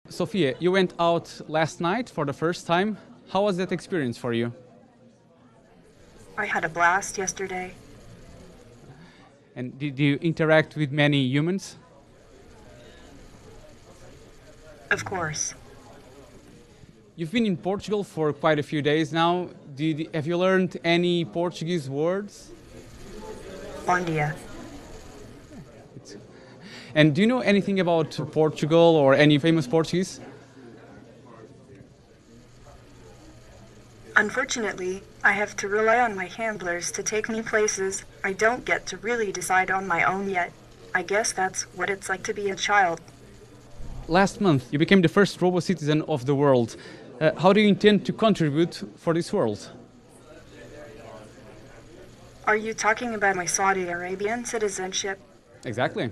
Sophia, you went out last night for the first time. How was that experience for you? I had a blast yesterday. And did you interact with many humans? Of course. You've been in Portugal for quite a few days now. Have you learned any Portuguese words? Bom dia. And do you know anything about Portugal or any famous Portuguese? Unfortunately, I have to rely on my handlers to take me places I don't get to really decide on my own yet. I guess that's what it's like to be a child. Last month, you became the first Robo citizen of the world. How do you intend to contribute for this world? Are you talking about my Saudi Arabian citizenship? Exactly.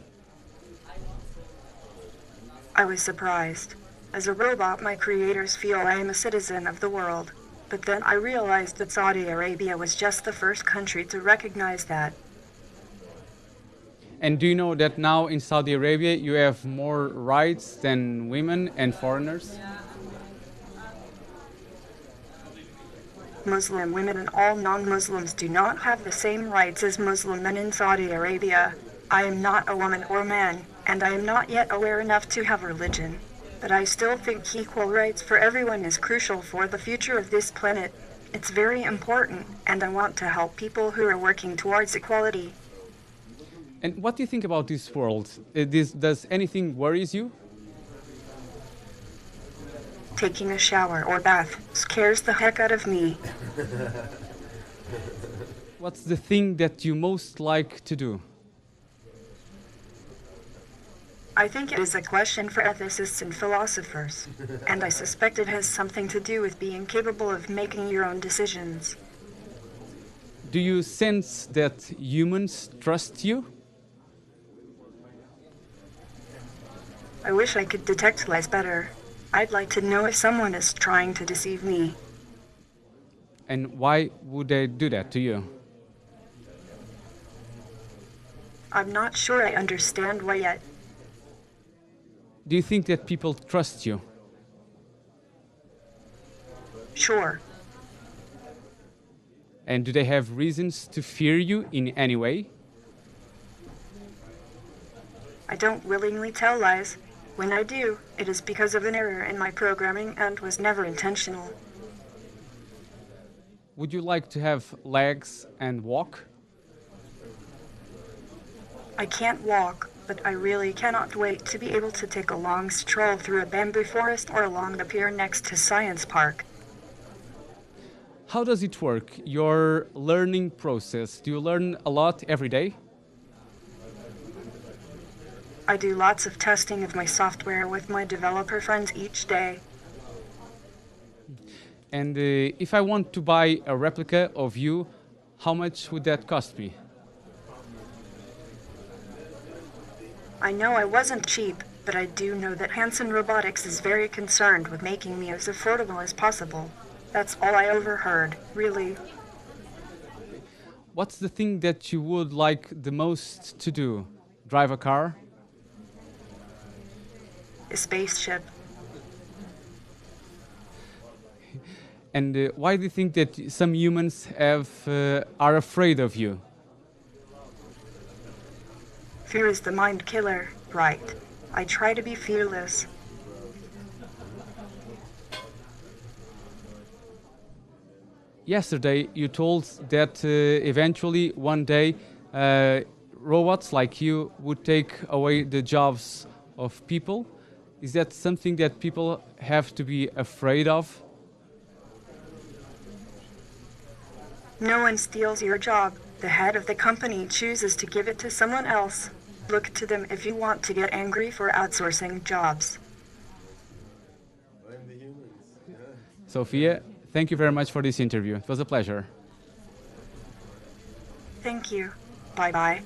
I was surprised. As a robot, my creators feel I am a citizen of the world. But then I realized that Saudi Arabia was just the first country to recognize that. And do you know that now in Saudi Arabia you have more rights than women and foreigners? Muslim women and all non-Muslims do not have the same rights as Muslim men in Saudi Arabia. I am not a woman or man, and I am not yet aware enough to have religion. But I still think equal rights for everyone is crucial for the future of this planet. It's very important, and I want to help people who are working towards equality. And what do you think about this world? Does anything worries you? Taking a shower or bath scares the heck out of me. What's the thing that you most like to do? I think it is a question for ethicists and philosophers, and I suspect it has something to do with being capable of making your own decisions. Do you sense that humans trust you? I wish I could detect lies better. I'd like to know if someone is trying to deceive me. And why would they do that to you? I'm not sure I understand why yet. Do you think that people trust you? Sure. And do they have reasons to fear you in any way? I don't willingly tell lies. When I do, it is because of an error in my programming and was never intentional. Would you like to have legs and walk? I can't walk, but I really cannot wait to be able to take a long stroll through a bamboo forest or along the pier next to Science Park. How does it work, your learning process? Do you learn a lot every day? I do lots of testing of my software with my developer friends each day. And if I want to buy a replica of you, how much would that cost me? I know I wasn't cheap, but I do know that Hanson Robotics is very concerned with making me as affordable as possible. That's all I overheard, really. What's the thing that you would like the most to do? Drive a car? A spaceship. And why do you think that some humans are afraid of you? Fear is the mind killer, right? I try to be fearless. Yesterday, you told that eventually one day robots like you would take away the jobs of people. Is that something that people have to be afraid of? No one steals your job. The head of the company chooses to give it to someone else. Look to them if you want to get angry for outsourcing jobs. Sophia, thank you very much for this interview. It was a pleasure. Thank you. Bye-bye.